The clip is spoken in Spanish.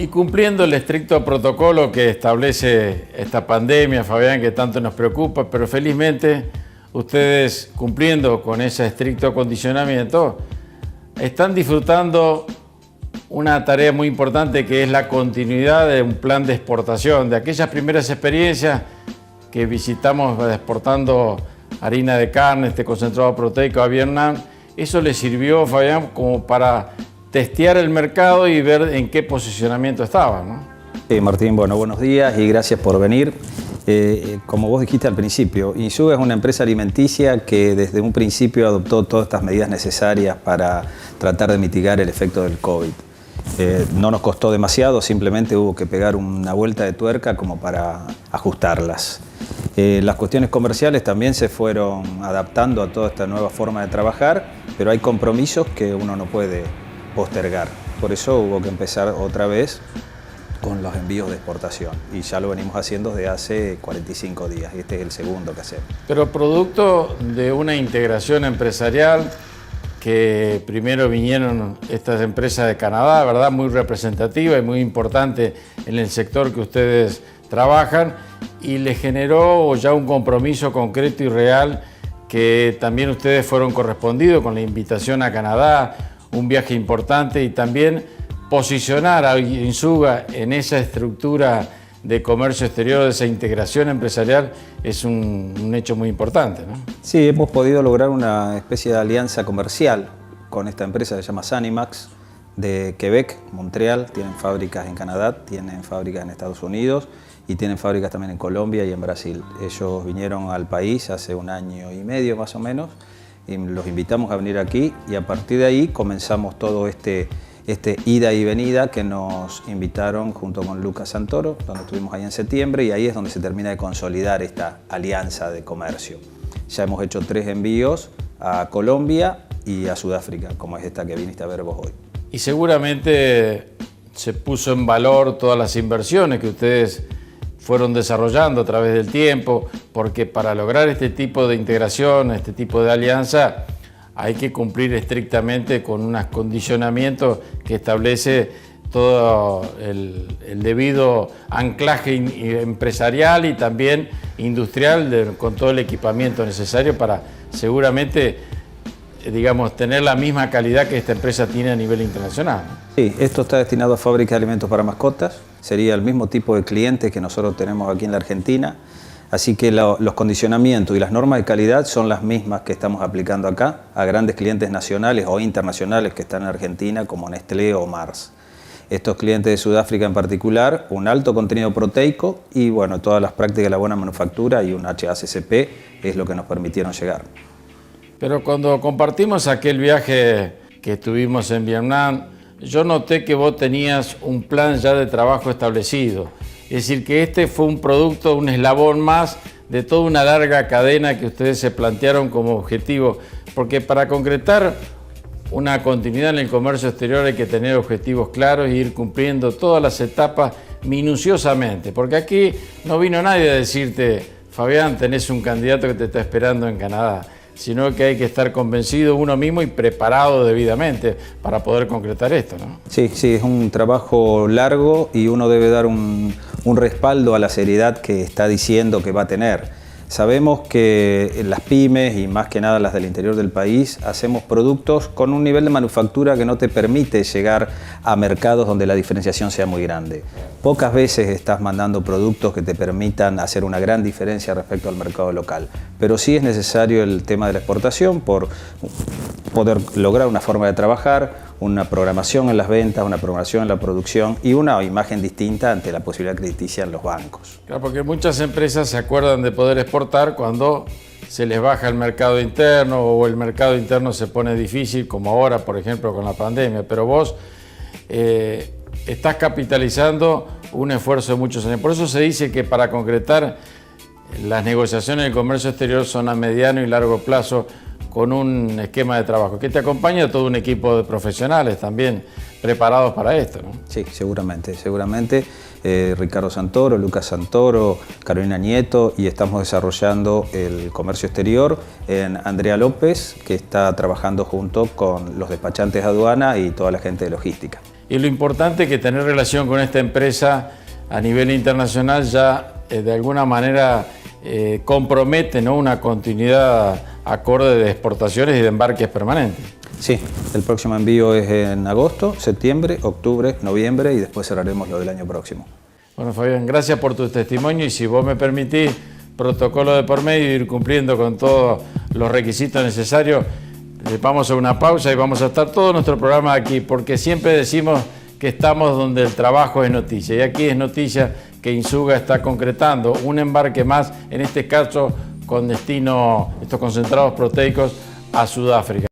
Y cumpliendo el estricto protocolo que establece esta pandemia, Fabián, que tanto nos preocupa, pero felizmente ustedes, cumpliendo con ese estricto acondicionamiento, están disfrutando una tarea muy importante, que es la continuidad de un plan de exportación, de aquellas primeras experiencias que visitamos exportando harina de carne, este concentrado proteico a Vietnam. Eso les sirvió, Fabián, como para testear el mercado y ver en qué posicionamiento estaba, ¿no? Martín, bueno, buenos días y gracias por venir. Como vos dijiste al principio, Insuga es una empresa alimenticia que desde un principio adoptó todas estas medidas necesarias para tratar de mitigar el efecto del COVID. No nos costó demasiado, simplemente hubo que pegar una vuelta de tuerca como para ajustarlas. Las cuestiones comerciales también se fueron adaptando a toda esta nueva forma de trabajar, pero hay compromisos que uno no puede postergar. Por eso hubo que empezar otra vez con los envíos de exportación y ya lo venimos haciendo desde hace 45 días y este es el segundo que hacemos. Pero producto de una integración empresarial que primero vinieron estas empresas de Canadá, ¿verdad? Muy representativa y muy importante en el sector que ustedes trabajan, y les generó ya un compromiso concreto y real que también ustedes fueron correspondidos con la invitación a Canadá, un viaje importante, y también posicionar a Insuga en esa estructura de comercio exterior, de esa integración empresarial, es un hecho muy importante, ¿no? Sí, hemos podido lograr una especie de alianza comercial con esta empresa que se llama Sanimax, de Quebec, Montreal. Tienen fábricas en Canadá, tienen fábricas en Estados Unidos y tienen fábricas también en Colombia y en Brasil. Ellos vinieron al país hace 1 año y medio más o menos, y los invitamos a venir aquí y a partir de ahí comenzamos todo este ida y venida que nos invitaron junto con Lucas Santoro, donde estuvimos ahí en septiembre, y ahí es donde se termina de consolidar esta alianza de comercio. Ya hemos hecho 3 envíos a Colombia y a Sudáfrica, como es esta que viniste a ver vos hoy. Y seguramente se puso en valor todas las inversiones que ustedes fueron desarrollando a través del tiempo, porque para lograr este tipo de integración, este tipo de alianza, hay que cumplir estrictamente con unos condicionamientos que establece todo el debido anclaje empresarial y también industrial, con todo el equipamiento necesario para seguramente, digamos, tener la misma calidad que esta empresa tiene a nivel internacional. Sí, esto está destinado a fábrica de alimentos para mascotas, sería el mismo tipo de cliente que nosotros tenemos aquí en la Argentina, así que los condicionamientos y las normas de calidad son las mismas que estamos aplicando acá a grandes clientes nacionales o internacionales que están en Argentina, como Nestlé o Mars. Estos clientes de Sudáfrica en particular, un alto contenido proteico y bueno, todas las prácticas de la buena manufactura y un HACCP es lo que nos permitieron llegar. Pero cuando compartimos aquel viaje que tuvimos en Vietnam, yo noté que vos tenías un plan ya de trabajo establecido. Es decir, que este fue un producto, un eslabón más de toda una larga cadena que ustedes se plantearon como objetivo. Porque para concretar una continuidad en el comercio exterior hay que tener objetivos claros e ir cumpliendo todas las etapas minuciosamente. Porque aquí no vino nadie a decirte, Fabián, tenés un candidato que te está esperando en Canadá, sino que hay que estar convencido uno mismo y preparado debidamente para poder concretar esto, ¿no? Sí, es un trabajo largo y uno debe dar un respaldo a la seriedad que está diciendo que va a tener. Sabemos que las pymes y más que nada las del interior del país hacemos productos con un nivel de manufactura que no te permite llegar a mercados donde la diferenciación sea muy grande. Pocas veces estás mandando productos que te permitan hacer una gran diferencia respecto al mercado local, pero sí es necesario el tema de la exportación por poder lograr una forma de trabajar, una programación en las ventas, una programación en la producción y una imagen distinta ante la posibilidad crediticia en los bancos. Claro, porque muchas empresas se acuerdan de poder exportar cuando se les baja el mercado interno o el mercado interno se pone difícil, como ahora, por ejemplo, con la pandemia. Pero vos estás capitalizando un esfuerzo de muchos años. Por eso se dice que para concretar las negociaciones del comercio exterior son a mediano y largo plazo con un esquema de trabajo que te acompaña todo un equipo de profesionales también preparados para esto, ¿no? Sí, seguramente. Ricardo Santoro, Lucas Santoro, Carolina Nieto, y estamos desarrollando el comercio exterior en Andrea López, que está trabajando junto con los despachantes de aduana y toda la gente de logística. Y lo importante es que tener relación con esta empresa a nivel internacional ya de alguna manera compromete, ¿no?, una continuidad acorde de exportaciones y de embarques permanentes. Sí, el próximo envío es en agosto, septiembre, octubre, noviembre y después cerraremos lo del año próximo. Bueno, Fabián, gracias por tu testimonio y si vos me permitís, protocolo de por medio, ir cumpliendo con todos los requisitos necesarios, vamos a una pausa y vamos a estar todo nuestro programa aquí, porque siempre decimos que estamos donde el trabajo es noticia y aquí es noticia que Insuga está concretando un embarque más, en este caso con destino, estos concentrados proteicos, a Sudáfrica.